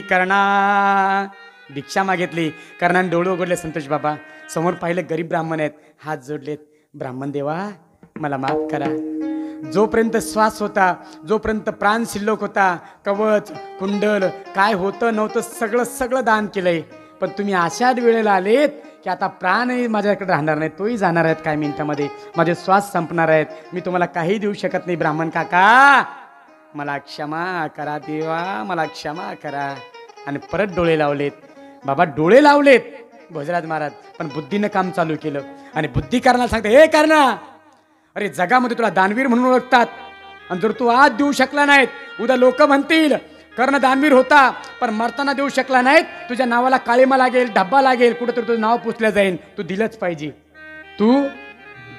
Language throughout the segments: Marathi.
कर्णा भिक्षा मागितली. कर्णाने डोळे उघडले. संतोष बाबा समोर पाहिलं गरीब ब्राह्मण आहेत, हात जोडलेत. ब्राह्मण देवा मला माफ करा. जोपर्यंत श्वास होता, जोपर्यंत प्राण शिल्लक होता, कवच कुंडल काय होतं नव्हतं सगळं सगळं दान केलंय. पण तुम्ही अशा वेळेला आलेत की आता प्राणही माझ्याकडे राहणार नाही, तोही जाणार आहेत काही मिनिटामध्ये, माझे श्वास संपणार आहेत, मी तुम्हाला काही देऊ शकत नाही. ब्राह्मण काका मला क्षमा करा देवा, मला क्षमा करा. आणि परत डोळे लावलेत. बाबा डोळे लावलेत भोजराज महाराज, पण बुद्धीनं काम चालू केलं. आणि बुद्धी करण्याला सांगते, हे कर्णा, अरे जगामध्ये तुला दानवीर म्हणून ओळखतात, आणि जर तू आज देऊ शकला नाहीत, उद्या लोक म्हणतील कर्ण दानवीर होता पण मरताना देऊ शकला नाहीत, तुझ्या नावाला काळीमा लागेल, डब्बा लागेल, कुठेतरी तुझं नाव पुसलं जाईल. तू दिलंच पाहिजे, तू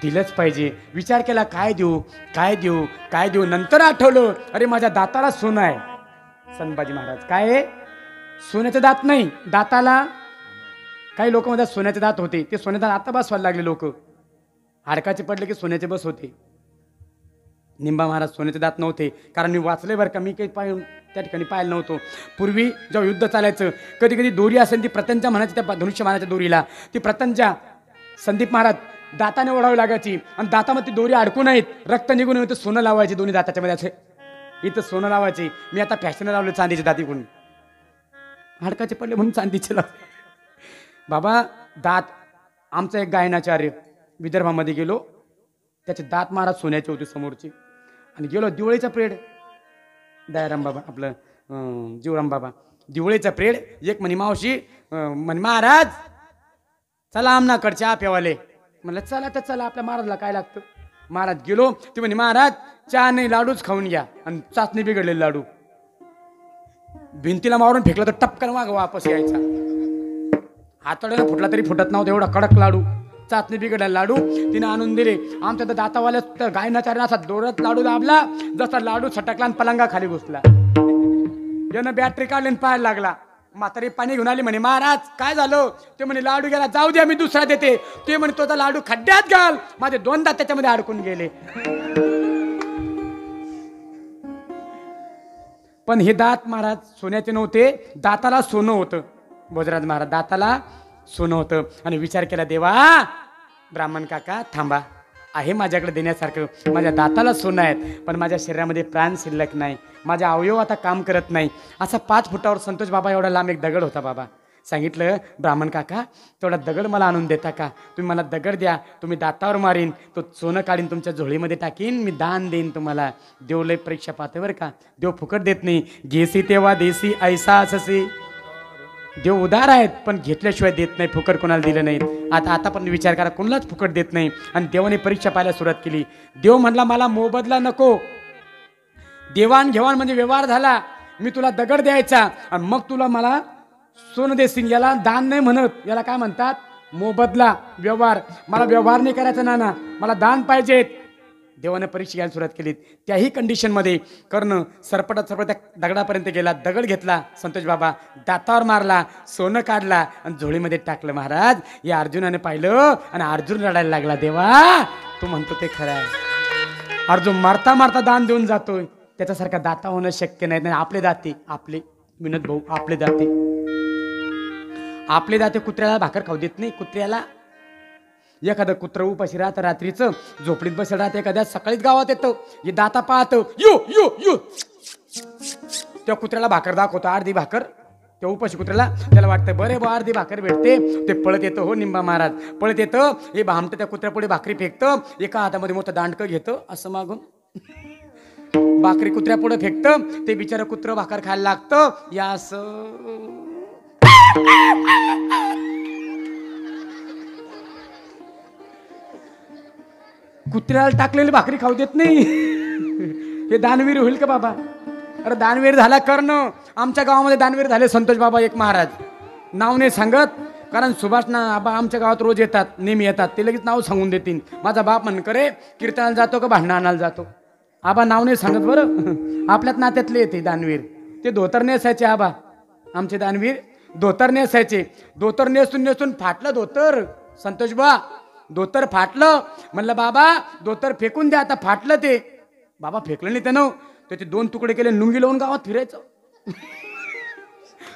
दिलंच पाहिजे. विचार केला काय देऊ काय देऊ काय देऊ. नंतर आठवलं, अरे माझ्या दाताला सोनं आहे. संभाजी महाराज काय आहे? सोन्याचे दात नाही, दाताला काही लोक म्हणतात सोन्याचे दात होते, ते सोन्याचे दात आता बसवायला लागले लोक. हाडकाचे पडले की सोन्याचे बस होते. निंबा महाराज सोन्याचे दात नव्हते, कारण मी वाचले बरं का, मी काही त्या ठिकाणी पाहिलं नव्हतं. पूर्वी जेव्हा युद्ध चालायचं, कधी कधी दोरी असेल ती प्रतंजा म्हणायची, त्या धनुष्य मानाच्या दोरीला ती प्रतंजा संदीप महाराज दाताने ओढावी लागायची, आणि दातामध्ये ती दोरी अडकू नयेत, रक्त निघून नये, सोनं लावायची दोन्ही दाताच्या मध्ये, असे इथं सोनं लावायची. मी आता फॅशन लावले चांदीचे दात इकडून, हाडकाचे पडले म्हणून चांदीचे लावले. बाबा दात, आमचा एक गायनाचार्य विदर्भामध्ये गेलो, त्याचे दात महाराज सोन्याचे होते समोरचे. आणि गेलो दिवाळीचा प्रेड, दयाराम बाबा आपलं जीवराम बाबा दिवाळीचा प्रेड. एक म्हणे मावशी म्हणे महाराज चला आमनाकडे चहा प्यावाले. म्हणलं चला तर चला, आपल्या महाराजला काय लागतं. महाराज गेलो, ते म्हणे महाराज चहा नाही लाडूच खाऊन घ्या. आणि चाचणी बिघडलेले लाडू भिंतीला मारून फेकलं तर टपकन वापस यायचा. हाताळ्यानं फुटला तरी फुटत नव्हतं, एवढा कडक लाडू. चाचणी बिघडलेला लाडू तिने आणून दिले. आमच्या तर दातावाल्या गायनाचार्यानं असा दोरत लाडू दाबला, जसा लाडू छटकला आणि पलंगा खाली घुसला. यानं बॅटरी काढली आणि पाहायला लागला. म्हातारी पाणी घेऊन आली, म्हणे महाराज काय झालं. ते म्हणे लाडू गेला, जाऊ द्या मी दुसरा देते. ते म्हणे तो लाडू खड्ड्यात घाल, माझे 2 दात त्याच्यामध्ये अडकून गेले. पण हे दात महाराज सोन्याचे नव्हते, दाताला सोनं होतं. भोजराज महाराज दाताला सोनं होतं. आणि विचार केला, देवा ब्राह्मण काका थांबा, आहे माझ्याकडे देण्यासारखं, माझ्या दाताला सोनं आहेत, पण माझ्या शरीरामध्ये प्राण शिल्लक नाही, माझा अवयव आता काम करत नाही. असा 5 फुटावर संतोष बाबा एवढा लांब एक दगड होता. बाबा सांगितलं, ब्राह्मण काका तेवढा दगड मला आणून देता का. तुम्ही मला दगड द्या, तुम्ही दातावर मारीन, तो सोनं काढीन तुमच्या झोळीमध्ये टाकीन, मी दान देईन तुम्हाला. देव लय परीक्षा पाहते बरं का, देव फुकट देत नाही. घेसी तेव्हा देसी ऐसा अससे. देव उदार आहेत पण घेतल्याशिवाय देत नाही, फुकट कोणाला दिलं नाही. आता पण विचार करा, कोणालाच फुकट देत नाही. आणि देवाने परीक्षा पाहायला सुरुवात केली. देव म्हणला मला मोबदला नको, देवाण घेवाण म्हणजे व्यवहार झाला, मी तुला दगड द्यायचा आणि मग तुला मला सोनं देशील. याला दान नाही म्हणत, याला काय म्हणतात, मोबदला, व्यवहार. मला व्यवहार नाही करायचा नाना, मला दान पाहिजेत. देवाने परीक्षा घ्यायला सुरुवात केली. त्याही कंडिशनमध्ये कर्ण सरपटत त्या दगडापर्यंत गेला, दगड घेतला, संतोष बाबा दातावर मारला, सोनं काढला आणि झोळीमध्ये टाकलं. महाराज या अर्जुनाने पाहिलं आणि अर्जुन रडायला लागला. देवा तू म्हणतो ते खरं आहे, अर्जुन मारता मारता दान देऊन जातोय, त्याच्यासारखा दाता होणं शक्य नाही. आपले दाते, आपले विनोद भाऊ, आपले दाते कुत्र्याला भाकर खाऊ देत नाही. कुत्र्याला एखादं कुत्र उपाशी राहतं, रात्रीचं झोपडीत बसेल राहतं, एखाद्या सकाळीच गावात येतं, हे दाता पाहतं, यू यू यू त्या कुत्र्याला भाकर दाखवतो, अर्धी भाकर त्या उपाशी कुत्र्याला. त्याला वाटतं बरे बा अर्धी भाकर भेटते, ते पळत येतं. हो निंबा महाराज पळत येतं, हे भामटं त्या कुत्र्यापुढे भाकरी फेकतं, एका हातामध्ये मोठं दांडकं घेतं, असं मागून भाकरी कुत्र्यापुढे फेकतं, ते बिचारं कुत्रं भाकर खायला लागतं. या असं कुत्र्याला टाकलेली भाकरी खाऊ देत नाही. हे दानवीर होईल का बाबा. अरे दानवीर झाला कर्ण. आमच्या गावामध्ये दानवीर झाले संतोष बाबा एक महाराज, नाव नाही सांगत, कारण सुभाष ना आबा आमच्या गावात रोज येतात, नेहमी येतात, ते लगेच नाव सांगून देतील. माझा बाप म्हण करे कीर्तनाला जातो का भांडणं आणायला जातो. आबा नाव नाही सांगत बरं, आपल्यात नात्यातले येते दानवीर. ते धोतर नेसायचे आबा आमचे दानवीर, धोतर नेसायचे. धोतर नेसून नेसून फाटलं धोतर. संतोष बा धोतर फाटलं. म्हणलं बाबा धोतर फेकून द्या, आता फाटलं ते. बाबा फेकलं नाही त्यानं, त्याचे 2 तुकडे केले, लुंगी लावून गावात फिरायचं.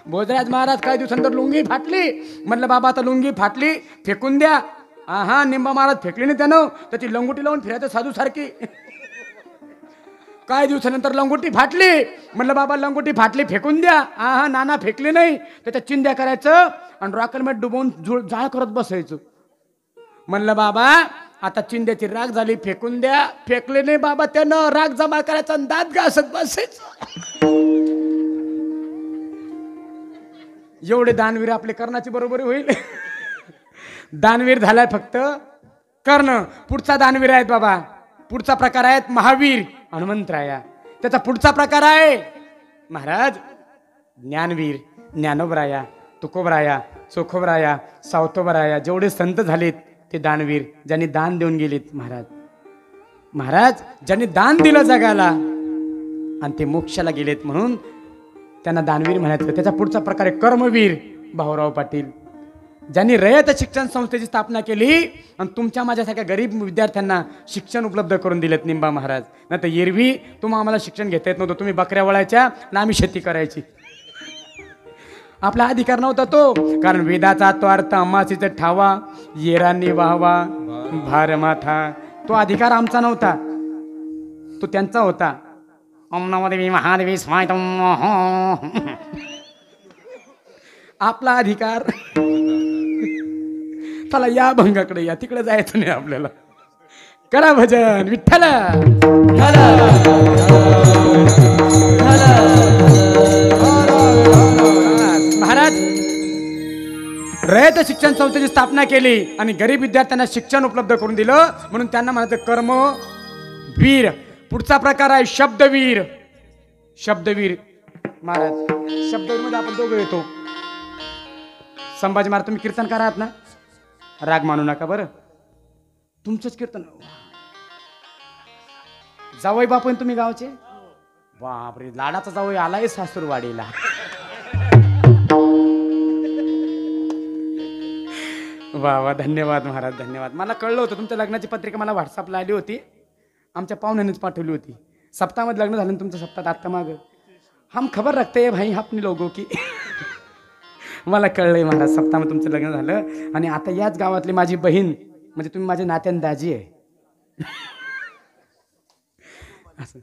भोजराज महाराज काही दिवसानंतर लुंगी फाटली. म्हटलं बाबा आता लुंगी फाटली फेकून द्या. हा निंबा महाराज फेकली नाही त्यानं, त्याची लंगोटी लावून फिरायचं साधू सारखी. काही दिवसानंतर लंगोटी फाटली. म्हटलं बाबा लंगोटी फाटली फेकून द्या. हा नाना फेकली नाही, त्याच्या चिंध्या करायचं आणि रॉकेलमेट डुबवून जाळ करत बसायचं. म्हणलं बाबा आता चिंध्याची राग झाली फेकून द्या. फेकले नाही बाबा त्यानं, राग जमा करायचा आणि दात घासत बसायचं. एवढे दानवीर आपले कर्णाची बरोबरी होईल. दानवीर झालाय फक्त कर्ण. पुढचा दानवीर आहेत बाबा. पुढचा प्रकार आहेत महावीर हनुमंतराया. त्याचा पुढचा प्रकार आहे महाराज ज्ञानवीर ज्ञानोबराया, तुकोबराया, चोखोबराया, सावतोबराया. जेवढे संत झालेत ते दानवीर, ज्यांनी दान देऊन गेलेत महाराज. महाराज ज्यांनी दान दिलं जगाला आणि ते मोक्षाला गेलेत म्हणून त्यांना दानवीर म्हणायचं. त्याचा पुढचा प्रकार आहे कर्मवीर भाऊराव पाटील, ज्यांनी रयत शिक्षण संस्थेची स्थापना केली आणि तुमच्या माझ्यासारख्या गरीब विद्यार्थ्यांना शिक्षण उपलब्ध करून दिलेत निंबा महाराज. नाही तर एरवी तुम्ही आम्हाला शिक्षण घेता येत नव्हतं. तुम्ही बकऱ्या वळायच्या आणि आम्ही शेती करायची. आपला अधिकार नव्हता तो. कारण वेदाचा तो अर्थ अमासीचा ठावा येरांनी वाहवा भार माथा. तो अधिकार आमचा नव्हता, तो त्यांचा होता. ओम नमो देवी महादेवी स्वायतम. आपला अधिकार. चला या भंगाकडे या, तिकडे जायचं नाही आपल्याला. करा भजन विठ्ठल. महाराज रयत शिक्षण संस्थेची स्थापना केली आणि गरीब विद्यार्थ्यांना शिक्षण उपलब्ध करून दिलं म्हणून त्यांना म्हणायचं कर्मवीर. पुढचा प्रकार आहे शब्दवीर. शब्दवीर महाराज, शब्दवीर मध्ये आपण दोघं येतो. संभाजी महाराज तुम्ही कीर्तनकार आहात ना, राग मानू नका बरं. तुमचंच कीर्तन. जावई बापू तुम्ही गावचे. बापरे लाडाचा जावई आलाय सासूरवाडीला. वा वा धन्यवाद महाराज धन्यवाद. मला कळलं होतं तुमच्या लग्नाची पत्रिका मला व्हॉट्सअपला आली होती. आमच्या पाहुण्यानेच पाठवली होती. सप्ताहामध्ये लग्न झालं तुमचं सप्ताहात आत्ता माग. हम खबर रखते है भाई अपने लोगों की. मला कळलंय महाराज सप्ताहामध्ये तुमचं लग्न झालं आणि आता याच गावातली माझी बहीण म्हणजे तुम्ही माझ्या नात्यान दाजी आहे. असं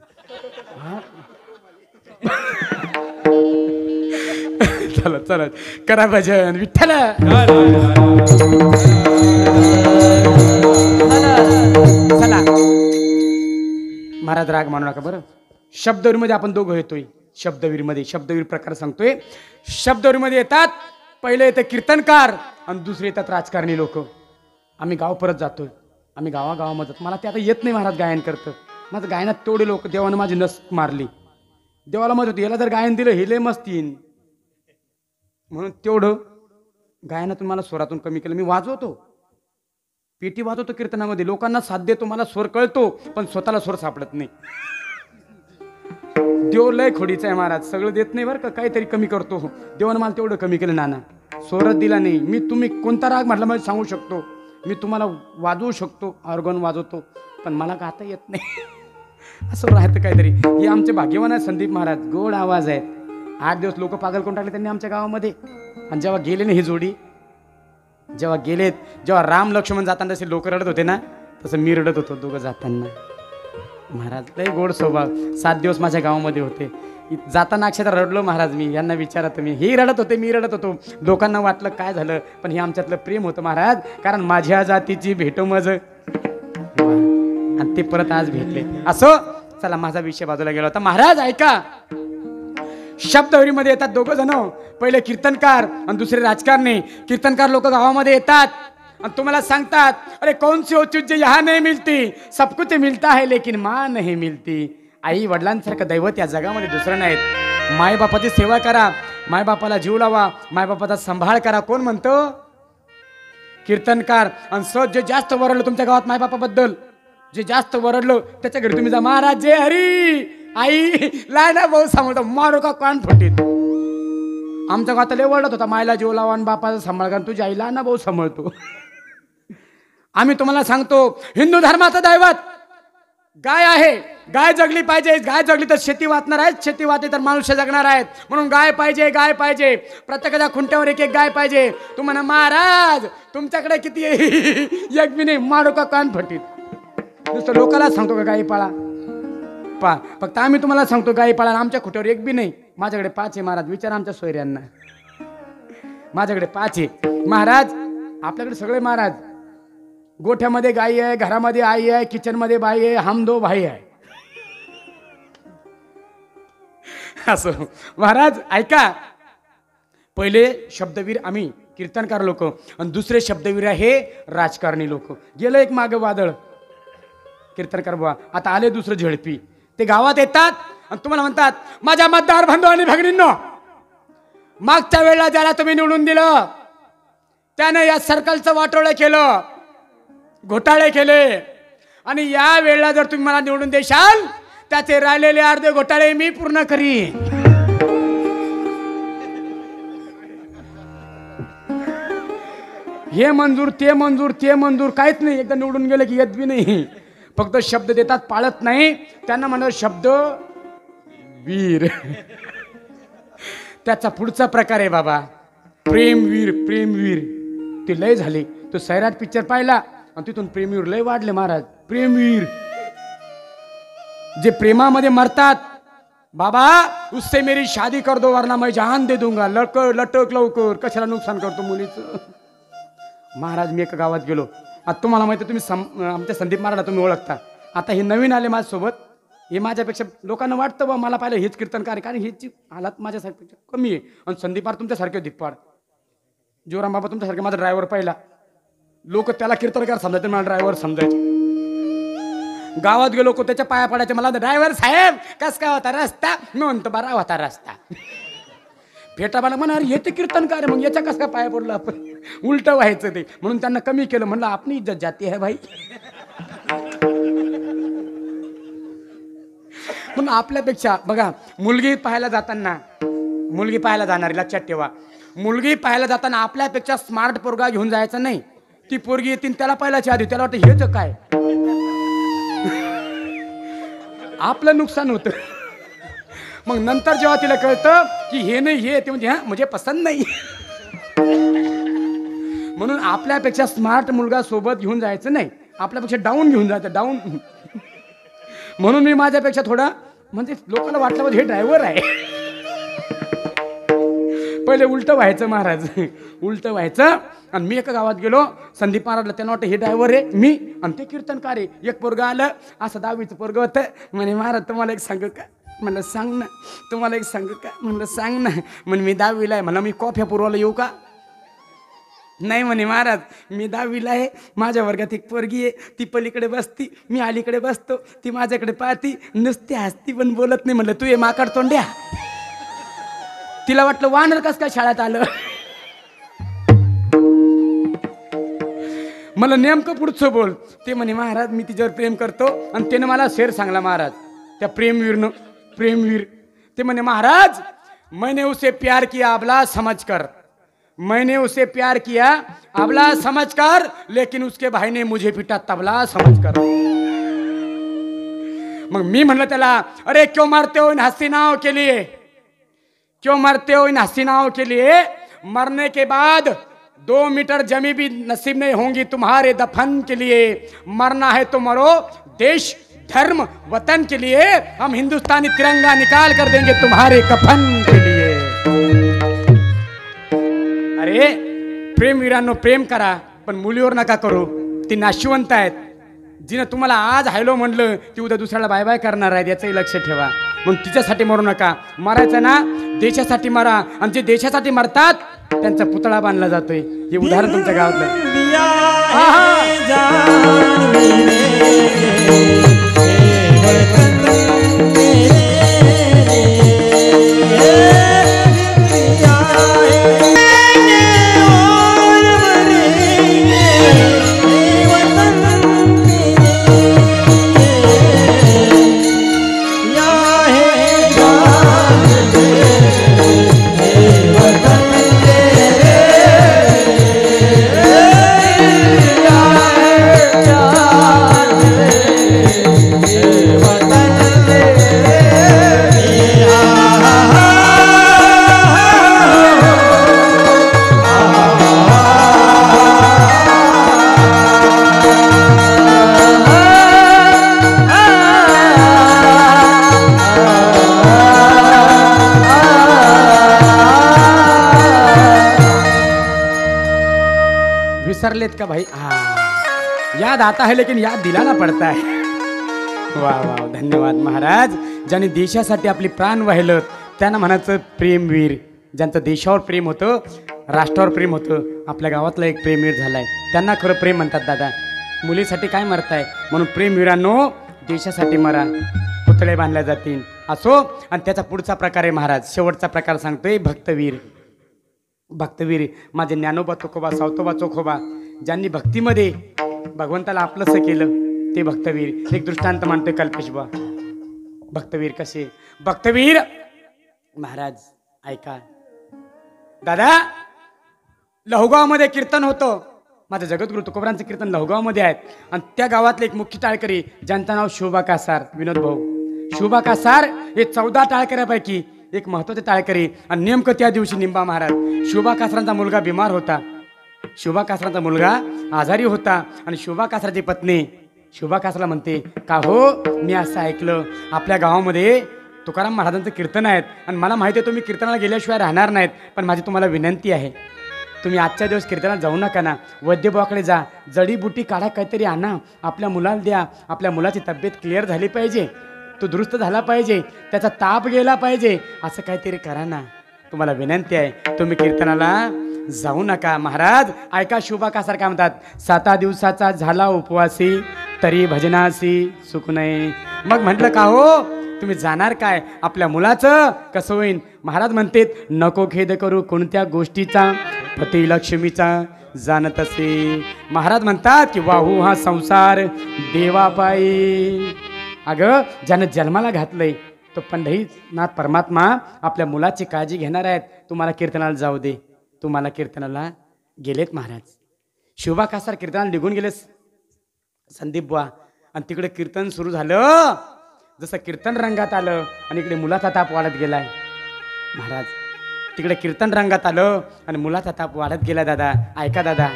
चला चला करा भजन विठ्ठल. चला महाराज राग मानू नका बरं. शब्दवीरमध्ये आपण दोघं येतोय. शब्दवीरमध्ये शब्दवीर प्रकार सांगतोय. शब्दवीरमध्ये येतात पहिले येतं कीर्तनकार आणि दुसरे येतात राजकारणी लोक. आम्ही गाव परत जातोय. आम्ही गावागावामध्ये मला ते आता येत नाही महाराज गायन करतं. माझं गायनात तेवढे लोक देवानं माझी नस मारली. देवाला मत होती याला जर गायन दिलं हे लय मस्त येईन म्हणून तेवढं गायनातून मला स्वरातून कमी केलं. मी वाजवतो पेटी वाजवतो कीर्तनामध्ये. लोकांना साथ देतो, मला स्वर कळतो पण स्वतःला स्वर सापडत नाही. देव लय खोडीचा आहे महाराज. सगळं देत नाही बरं का, काहीतरी कमी करतो. देवानं मला तेवढं कमी केलं नाना. स्वरच दिला नाही. मी तुम्ही कोणता राग म्हटला मला सांगू शकतो. मी तुम्हाला वाजवू शकतो, ऑर्गन वाजवतो पण मला गाता येत नाही. असं राहतं काहीतरी. हे आमचे भाग्यवान आहे संदीप महाराज. गोड आवाज आहे. 8 दिवस लोक पागल करून टाकले त्यांनी आमच्या गावामध्ये. आणि जेव्हा गेले ना ही जोडी, जेव्हा गेलेत, जेव्हा राम लक्ष्मण जाताना जसे लोक रडत होते ना तसं मी रडत होतो दोघं जाताना. महाराज लय गोड स्वभाव. 7 दिवस माझ्या गावामध्ये होते. जाताना अक्षरशः रडलो महाराज. मी यांना विचारा तुम्ही. हे रडत होते, मी रडत होतो. लोकांना वाटलं काय झालं पण हे आमच्यातलं प्रेम होतं महाराज. कारण माझ्या जातीची भेटो मज आणि ते परत आज भेटले. असो चला माझा विषय बाजूला गेला होता. महाराज ऐका. शब्दवरीमध्ये येतात दोघं जण. पहिले कीर्तनकार आणि दुसरे राजकारणी. कीर्तनकार लोक गावामध्ये येतात आणि तुम्हाला सांगतात अरे कौन सी वो चीज यहाँ नहीं मिलती, सब कुछ मिलता है लेकिन माँ नहीं मिलती. आई वडिलांसारखं दैवत या जगामध्ये दुसरं नाहीत. मायबापाची सेवा करा, मायबापाला जीव लावा, मायबापाचा सांभाळ करा. कोण म्हणतो? कीर्तनकार. आणि जे जास्त वरडलं तुमच्या गावात मायबापाबद्दल, जे जास्त वरडलं त्याच्या घरी तुम्ही जा. महाराज जय हरी. आई लायना भाऊ सांभाळतो, मारो का कान फटीत. आमच्या गावात लय वरडत होता मायला जीव लावा आणि बापाचा सांभाळ करा. तुझ्या आईला ना भाऊ सांभाळतो. आम्ही तुम्हाला सांगतो हिंदू धर्माचं दैवत गाय आहे. गाय जगली पाहिजे. गाय जगली तर शेती वाचणार आहे, शेती वाचली तर मनुष्य जगणार आहेत. म्हणून गाय पाहिजे, गाय पाहिजे. प्रत्येकाच्या खुंट्यावर एक एक गाय पाहिजे. तू म्हणा महाराज तुमच्याकडे किती आहे? एक बी नाही. मारू का कान फटीत. नुसतं लोकांना सांगतो का गाई पाळा पा, फक्त आम्ही तुम्हाला सांगतो गाई पाळा. आमच्या खुट्यावर एक बी नाही. माझ्याकडे 5 आहे महाराज. विचार आमच्या सोयऱ्यांना. माझ्याकडे 5 आहे महाराज. आपल्याकडे सगळे महाराज. गोठ्यामध्ये गाई आहे, घरामध्ये आई आहे, किचन मध्ये बाई आहे, हम 2 भाई आहे. असं महाराज ऐका. पहिले शब्दवीर आम्ही कीर्तनकार लोक आणि दुसरे शब्दवीर हे राजकारणी लोक. गेलं एक मागे वादळ कीर्तनकार बुवा. आता आले दुसरं झेडपी. ते गावात येतात आणि तुम्हाला म्हणतात माझ्या मतदार बंधू आणि भगिनींनो, मागच्या वेळेला ज्याला तुम्ही निवडून दिलं त्याने या सर्कलचं वाटोळं केलं, घोटाळे केले. आणि या वेळेला जर तुम्ही मला निवडून देशाल त्याचे राहिलेले अर्धे घोटाळे मी पूर्ण करीन. हे मंजूर ते मंजूर ते मंजूर काहीच नाही. एकदा निवडून गेले की येत बी नाही. फक्त शब्द देतात, पाळत नाही. त्यांना म्हणा शब्द वीर. त्याचा पुढचा प्रकार आहे बाबा प्रेमवीर. प्रेमवीर ते लय झाले. तो सैराट पिक्चर पाहिला आणि तिथून प्रेमवीर लय वाढले महाराज. प्रेमवीर जे प्रेमामध्ये मरतात. बाबा उससे मेरी शादी कर दो वरना मैं जान दे दूंगा. लटक लवकर. कशाला नुकसान करतो मुलीचं. महाराज मी एका गावात गेलो. आता तुम्हाला माहिती तुम्ही आमच्या संदीप महाराजला तुम्ही ओळखता. आता हे नवीन आले माझ्यासोबत. हे माझ्यापेक्षा लोकांना वाटतं बा मला पाहिलं हेच कीर्तनकार. कारण ह्याची हालात माझ्यासारखी कमी आहे. आणि संदीप महाराज तुमच्यासारखे धिप्पाड. जोराम बाबा तुमच्यासारखे माझा ड्रायव्हर पाहिला. लोक त्याला कीर्तनकार समजायचे, मला ड्रायव्हर समजायचे. गावात गेलो लोक त्याच्या पाया पडायचे. मला ड्रायव्हर साहेब कस काय होता रस्ता? मी म्हणतो बरा होता रस्ता. फेटा बाला म्हणा अरे येते कीर्तनकार मग याच्या कस काय पाया पडलं आपण. उलट व्हायचं ते. म्हणून त्यांना कमी केलं. म्हणलं आपली इज्जत जाती है भाई. म्हणून आपल्यापेक्षा बघा मुलगी पाहायला जाताना, मुलगी पाहायला जाणारी लक्षात ठेवा. मुलगी पाहायला जाताना आपल्यापेक्षा स्मार्ट पोरगा घेऊन जायचा नाही. ती पोरगी येतील त्याला पाहिल्याच्या आधी त्याला वाटतं हेच काय. आपलं नुकसान होतं. मग नंतर जेव्हा तिला कळतं की हे नाही हे ते म्हणजे मुझे पसंत नाही. म्हणून आपल्यापेक्षा स्मार्ट मुलगा सोबत घेऊन जायचं नाही. आपल्यापेक्षा डाऊन घेऊन जायचं. डाऊन. म्हणून मी माझ्यापेक्षा थोडा म्हणजे लोकांना वाटलं हे ड्रायव्हर आहे. पहिले उलट व्हायचं महाराज. उलट व्हायचं. आणि मी एका गावात गेलो. संदीप महाराजला त्यांना वाटतं हे ड्रायव्हर आहे मी आणि ते कीर्तनकार आहे. एक पोरगं आलं असं 10वीचं पोरगं होतं. म्हणे महाराज तुम्हाला एक सांगू का? म्हणलं सांग ना. तुम्हाला एक सांगू का? म्हणलं सांग ना. म्हणे मी 10वीला आहे. म्हणलं मी कॉफ्या पुरवायला येऊ का? नाही म्हणे महाराज मी 10वीला आहे. माझ्या वर्गात एक पोरगी आहे. ती पलीकडे बसती, मी अलीकडे बसतो. ती माझ्याकडे पाहती, नुसती हसती पण बोलत नाही. म्हणलं तू ये माकड तोंड्या. तिला वाटलं वानर कस काय शाळेत आलं. मला नेमकं पुढचं बोल. ते म्हणे महाराज मी तिच्यावर प्रेम करतो. आणि त्याने मला शेर सांगला महाराज त्या प्रेमवीरनं. प्रेमवीर ते म्हणे महाराज मैंने उसे प्यार किया अबला समझ कर. मैंने उसे प्यार किया अबला समझ कर, लेकिन उसके भाई ने मुझे पिटा तबला समझ कर. मग मी म्हणलं त्याला अरे क्यों मारते हो इन हसीनाओं के लिए, क्यों मरते हो इन हसीनाओं के लिए. मरने के बाद 2 मीटर जमी भी नसीब नहीं होंगी तुम्हारे दफन के लिए. मरना है तो मरो देश धर्म वतन के लिए. हम हिंदुस्तानी तिरंगा निकाल कर देंगे तुम्हारे कफन के लिए. अरे प्रेमवीरांनो प्रेम करा पण मुलीवर नका करू. ती नाशिवंत आहेत. जिने तुम्हाला आज हॅलो म्हणलं ती उद्या दुसऱ्याला बाय बाय करणार आहेत याचंही लक्ष ठेवा. मग तिच्यासाठी मरू नका. मरायचं ना देशासाठी मरा. आणि जे देशासाठी मरतात त्यांचा पुतळा बांधला जातोय. हे उदाहरण तुमच्या गावातलं. लेत का भाई? हाँ, याद आता है लेकिन याद दिलाना पड़ता है. वा वा, धन्यवाद महाराज. ज्यांनी देशासाठी आपली प्राण वाहिलं त्यांना म्हणायचं प्रेमवीर. ज्यांचं देशावर प्रेम होतं, राष्ट्रावर प्रेम होतं, आपल्या गावातला एक प्रेमवीर झालाय, त्यांना खरं प्रेम म्हणतात दादा. मुलीसाठी काय मरताय? म्हणून प्रेमवीरांनो, देशासाठी मरा, पुतळे बांधल्या जातील असो. आणि त्याचा पुढचा प्रकार आहे महाराज, शेवटचा प्रकार सांगतोय, भक्तवीर. भक्तवीर माझे ज्ञानोबा तुकोबा सावतोबा चोखोबा, ज्यांनी भक्तीमध्ये भगवंताला आपलंसं केलं ते भक्तवीर. एक दृष्टांत मानतोय कल्पेशबा. भक्तवीर कसे? भक्तवीर महाराज ऐका दादा, लहुगावमध्ये कीर्तन होतं. माझं जगद्गुरु तुकोबरांचं कीर्तन लहुगावमध्ये आहेत. आणि त्या गावातले एक मुख्य टाळकरी ज्यांचं नाव शोभा कासार, विनोद भाऊ शोभा कासार, हे 14 टाळकऱ्यापैकी एक महत्वाचे टाळकरी. आणि नेमकं त्या दिवशी निंबा महाराज, शोभा कासारांचा मुलगा बिमार होता. शोभा कासारांचा मुलगा आजारी होता. आणि शोभा कासाराची पत्नी शोभा कासाला म्हणते, का हो, मी असं ऐकलं आपल्या गावामध्ये तुकाराम महाराजांचं कीर्तन आहेत आणि मला माहिती आहे तुम्ही कीर्तनाला गेल्याशिवाय राहणार नाहीत, पण माझी तुम्हाला विनंती आहे, तुम्ही आजच्या दिवस कीर्तनाला जाऊ नका ना, वैद्यबाकडे जा, जडीबुटी काढा, काहीतरी आणा, आपल्या मुलाला द्या. आपल्या मुलाची तब्येत क्लिअर झाली पाहिजे, तो दुरुस्त झाला पाहिजे, त्याचा ताप गेला पाहिजे, असं काहीतरी करा ना. तुम्हाला विनंती आहे, तुम्ही कीर्तनाला जाऊ नका. महाराज ऐका, शोभा कासार काय म्हणतात, 7 दिवसाचा झाला उपवासी तरी भजनासी सुख नाही. मग म्हटलं का हो, तुम्ही जाणार काय? आपल्या मुलाचं कसं होईन? महाराज म्हणते, नको खेद करू कोणत्या गोष्टीचा, पती लक्ष्मीचा जाणत असे. महाराज म्हणतात की वाहू हा संसार देवापायी. अगं, ज्यानं जन्माला घातलंय तो पंढरीनाथ परमात्मा आपल्या मुलाची काळजी घेणार आहेत. तुम्हाला कीर्तनाला जाऊ दे. तुम्हाला कीर्तनाला गेलेत महाराज. शोभा कासार कीर्तनाला निघून गेले संदीप बुवा. आणि तिकडे कीर्तन सुरू झालं. जसं कीर्तन रंगात आलं आणि इकडे मुलाचा ताप वाढत गेलाय महाराज. तिकडे कीर्तन रंगात आलं आणि मुलाचा ताप वाढत गेला. दादा ऐका दादा,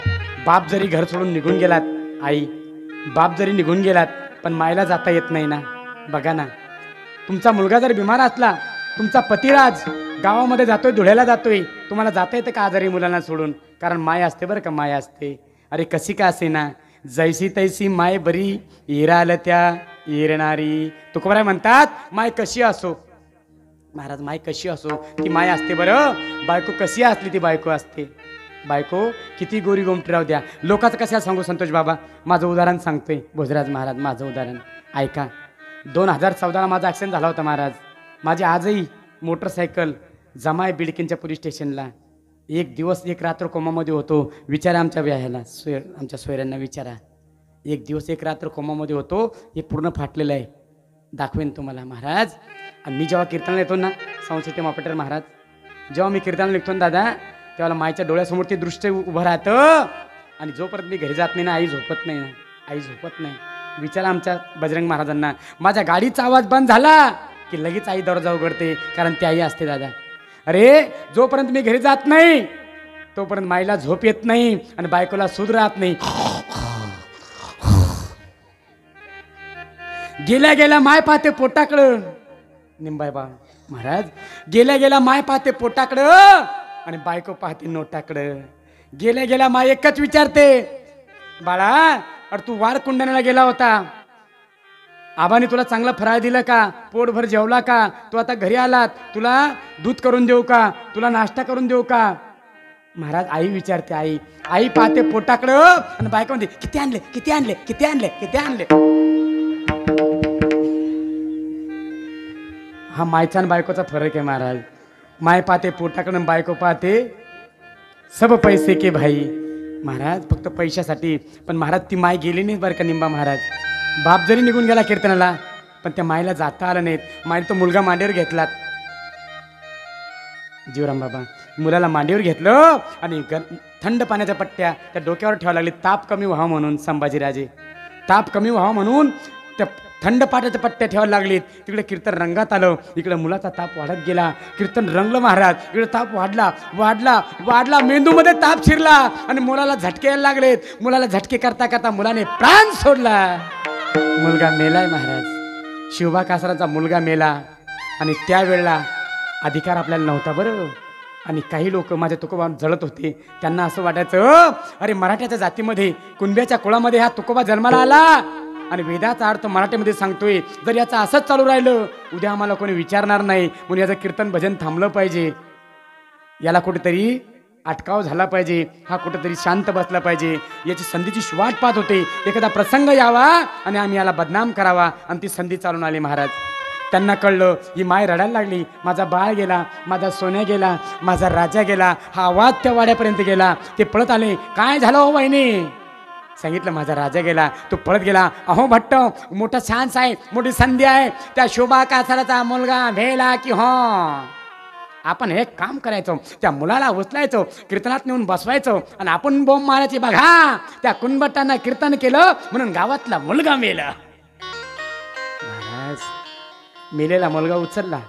बाप जरी घर सोडून निघून गेलात, आई बाप जरी निघून गेलात, पण मायला जाता येत नाही ना. बघा ना, तुमचा मुलगा जर बिमार असला, तुमचा पतिराज गावामध्ये जातोय, धुळ्याला जातोय, तुम्हाला जाता येतं का आजारी मुलांना सोडून? कारण माय असते बरं का, माय असते. अरे कशी का असे ना, जैसी तैसी माय बरी, येराल त्या येरणारी. तुकोबाराय म्हणतात, माय कशी असो महाराज, माय कशी असो ती माय असते बरं. बायको कशी असली ती बायको असते. बायको किती गोरी गोमटी राहू द्या. लोकांचं कशा सांगू संतोष बाबा, माझं उदाहरण सांगतोय भोजराज महाराज, माझं उदाहरण ऐका. 2014ला माझा ॲक्सिडेंट झाला होता महाराज. माझी आजही मोटरसायकल जमा आहे बिडकीनच्या पोलीस स्टेशनला. एक दिवस एक रात्र कोमामध्ये होतो. विचारा आमच्या व्याह्याला, आमच्या सोयऱ्यांना विचारा. एक दिवस एक रात्र कोमामध्ये होतो. हे पूर्ण फाटलेलं आहे, दाखवेन तुम्हाला महाराज. आणि मी जेव्हा कीर्तनाला येतो ना, संस्कृती ऑपरेटर महाराज, जेव्हा मी कीर्तनाला निघतो ना दादा, तेव्हा मायच्या डोळ्यासमोर ते दृश्य उभं राहतं. आणि जोपर्यंत मी घरी जात नाही ना, आई झोपत नाही ना, आई झोपत नाही. विचारा आमच्या बजरंग महाराजांना. माझ्या गाडीचा आवाज बंद झाला की लगेच आई दरवाजा उघडते, कारण ती आई असते दादा. अरे जोपर्यंत मी घरी जात नाही तोपर्यंत माईला झोप येत नाही आणि बायकोला सूद राहत नाही. गेल्या गेल्या माय पाहते पोटाकडं, निंबाई बा महाराज, गेल्या गेल्या माय पाहते पोटाकडं आणि बायको पाहते नोटाकडं. गेल्या गेल्या माय एकच विचारते, बाळा अरे तू वार कुंडण्याला गेला होता, आबाने तुला चांगला फराळ दिला का, पोटभर जेवला का, तू आता घरी आलात, तुला दूध करून देऊ का, तुला नाश्ता करून देऊ का? महाराज आई विचारते, आई पाहते पोटाकडं आणि बायको म्हणते किती आणले किती आणले किती आणले किती आणले. हा मायचा आणि बायकोचा फरक आहे महाराज. माय पाहते पोटाकडं, बायको पाहते सब पैसे के भाई. महाराज फक्त पैशासाठी. पण महाराज ती माय गेली नाही बरं का निंबा महाराज. बाप जरी निघून गेला कीर्तनाला, पण त्या मायला जाता आलं नाहीत. मायने तो मुलगा मांडीवर घेतलात. जीवराम बाबा मुलाला मांडीवर घेतलं आणि थंड पाण्याच्या पट्ट्या त्या डोक्यावर ठेवायला लागली, ताप कमी व्हावा म्हणून. संभाजीराजे ताप कमी व्हावा म्हणून त्या थंड पाण्याच्या पट्ट्या ठेवायला लागलीत. तिकडे कीर्तन रंगात आलं, इकडे मुलाचा ताप वाढत गेला. कीर्तन रंगलं महाराज, इकडे ताप वाढला वाढला वाढला, मेंदूमध्ये ताप शिरला आणि मुलाला झटके यायला लागलेत. मुलाला झटके करता करता मुलाने प्राण सोडला. मुलगा मेलाय महाराज. शोभा कासाराचा मुलगा मेला. आणि त्यावेळेला अधिकार आपल्याला नव्हता बरं. आणि काही लोक माझ्या तुकोबा जळत होते. त्यांना असं वाटायचं अरे मराठ्याच्या जातीमध्ये कुणब्याच्या कुळामध्ये हा तुकोबा जन्माला आला आणि वेदाचा अर्थ मराठीमध्ये सांगतोय. जर याचं असंच चालू राहिलं उद्या आम्हाला कोणी विचारणार नाही, म्हणून याचं कीर्तन भजन थांबलं पाहिजे, याला कुठेतरी अटकाव झाला पाहिजे, हा कुठेतरी शांत बसला पाहिजे, याची संधीची वाट पाहत होते. एखादा प्रसंग यावा आणि आम्ही याला बदनाम करावा आणि ती संधी चालून आली. महाराज त्यांना कळलं ही माय रडायला लागली, माझा बाळ गेला, माझा सोन्या गेला, माझा राजा गेला. हा आवाज त्या वाड्यापर्यंत गेला. ते पळत आले. काय झालं हो वहिनी? सांगितलं माझा राजा गेला. तो पळत गेला. अहो भट्ट मोठा चान्स आहे, मोठी संधी आहे, त्या शोभा कासाराचा मुलगा भेला की हो आपण एक काम करायचो, त्या मुलाला उचलायचो, कीर्तनात नेऊन बसवायचो आणि आपण बोंब मारायची. बघा त्या कुणबट्टांना कीर्तन केलं म्हणून गावातला मुलगा मेला. महाराज मेलेला मुलगा उचलला,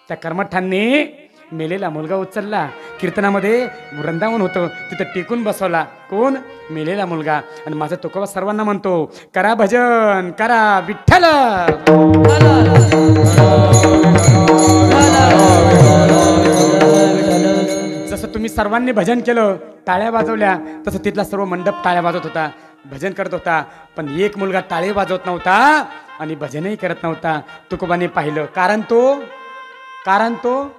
त्या कर्मठांनी मेलेला मुलगा उचलला. कीर्तनामध्ये वृंदावन होतं, तिथं टेकून बसवला. कोण? मेलेला मुलगा. आणि माझा तुकोबा सर्वांना म्हणतो करा भजन, करा विठ्ठल. जसं तुम्ही सर्वांनी भजन केलं, टाळ्या वाजवल्या, तसं तिथला सर्व मंडप टाळ्या वाजवत होता, भजन करत होता. पण एक मुलगा टाळे वाजवत नव्हता आणि भजनही करत नव्हता. तुकोबाने पाहिलं, कारण तो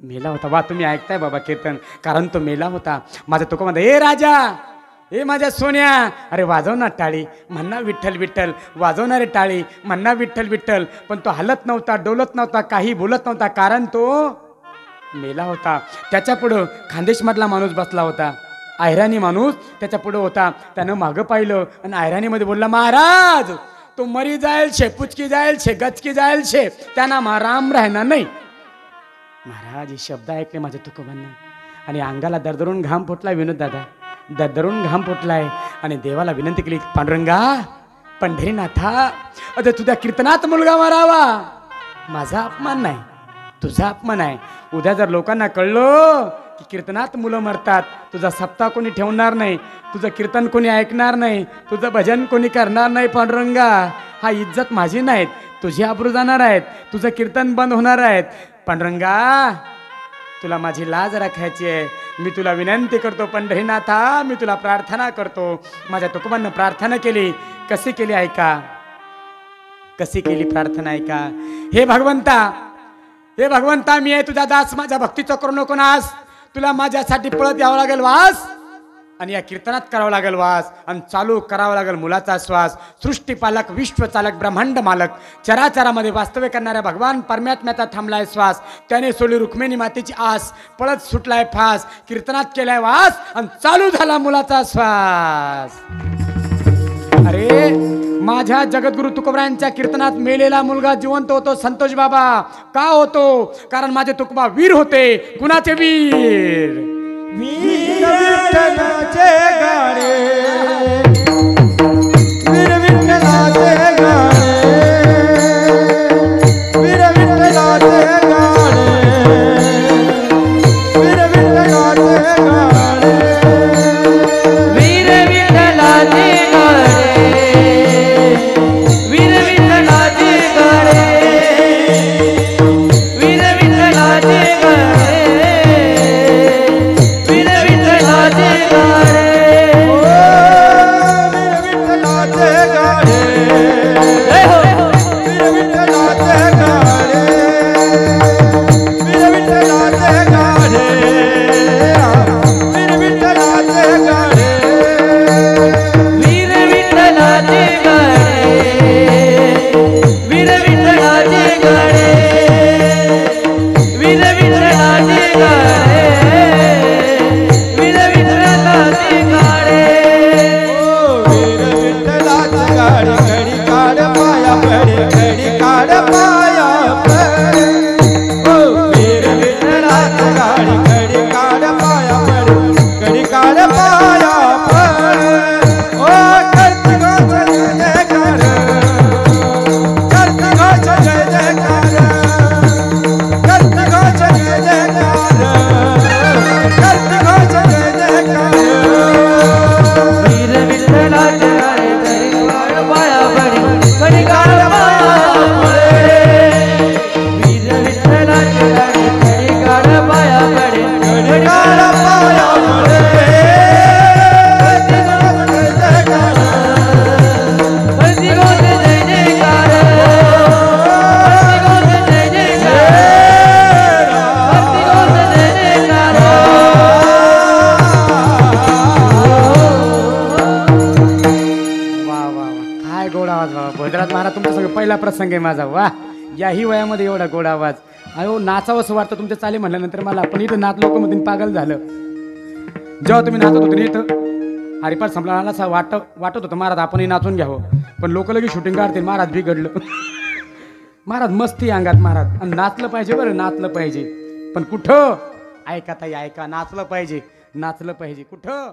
मेला होता. वा तुम्ही ऐकताय बाबा कीर्तन, कारण तो मेला होता. माझा तुकोबा म्हणतो ए राजा, ए माझ्या सोन्या, अरे वाजव ना टाळी, म्हणा विठ्ठल विठ्ठल, वाजवणारे टाळी, म्हणा विठ्ठल विठ्ठल. पण तो हलत नव्हता, डोलत नव्हता, काही बोलत नव्हता, कारण तो मेला होता. त्याच्या पुढं खानदेशमधला माणूस बसला होता, ऐराणी माणूस त्याच्या पुढं होता. त्यानं मागं पाहिलं आणि ऐराणीमध्ये बोलला महाराज तो मरी जाईल शे, पुचकी जाईल शे, गचकी जाईल शे, त्यांना राम राहणार नाही. महाराज हे शब्द ऐकले माझ्या तुकोबांना आणि अंगाला दरदरून घाम फुटला. विनोद दादा दरदरून घाम फुटलाय आणि देवाला विनंती केली, पांडुरंगा पंढरीनाथा, अरे तुझ्या कीर्तनात मुलगा मरावा, माझा अपमान नाही, तुझा अपमान आहे. उद्या जर लोकांना कळलं की कीर्तनात मुलं मरतात, तुझा सप्ताह कोणी ठेवणार नाही, तुझं कीर्तन कोणी ऐकणार नाही, तुझं भजन कोणी करणार नाही. पांडुरंगा हा इज्जत माझी नाहीत, तुझी आबरू जाणार आहेत, तुझं कीर्तन बंद होणार आहेत. पांडुरंगा तुला माझी लाज राखायची आहे, मी तुला विनंती करतो पंढरीनाथा, मी तुला प्रार्थना करतो. माझ्या तुकोबांना प्रार्थना केली. कशी केली ऐका, कशी केली प्रार्थना ऐका. हे भगवंता, हे भगवंता, मी आहे तुझा दास, माझ्या भक्तीचं करू नको नास, तुला माझ्यासाठी पळत यावं लागेल वास आणि या कीर्तनात करावं लागेल वास आणि चालू करावा लागेल मुलाचा श्वास. सृष्टीपालक, विश्वचालक, ब्रह्मांड मालक, चराचरामध्ये वास्तव्य करणाऱ्या भगवान परमात्म्याचा थांबलाय श्वास, त्याने सोडली रुक्मिणी मातेची आस, पळत सुटलाय फास, कीर्तनात केलाय वास आणि चालू झाला मुलाचा श्वास. अरे माझ्या जगद्गुरु तुकोबरायांच्या कीर्तनात मेलेला मुलगा जिवंत होतो. संतोष बाबा का होतो? कारण माझे तुकोबा वीर होते. कुणाचे वीर? वीर विठ्ठलाचे गाणे, वीर विठ्ठलाचे गाणे, वीर विठ्ठलाचे गाणे, वीर विठ्ठलाचे गाणे, वीर विठ्ठलाचे गाणे, वीर विठ्ठलाचे गाणे, वीर विठ्ठलाचे गाणे, वीर विठ्ठलाचे गाणे. पहिला प्रसंग आहे माझा. वा, याही वयामध्ये एवढा गोड आवाज. अहो नाचावं असं वाटतं तुमच्या चाली म्हणल्यानंतर मला. पण इथं नाच लोक मधून पागल झालं. जेव्हा तुम्ही नाचत होते ना इथं हरिपाठ संपला असा वाटत होतं महाराज आपणही नाचून घ्यावं. पण लोक लगेच शूटिंग काढते. महाराज बिघडलं. महाराज मस्ती अंगात महाराज. आणि नाचलं पाहिजे बरं, नाचलं पाहिजे. पण कुठं? ऐका ताई ऐका, नाचलं पाहिजे, नाचलं पाहिजे. कुठं?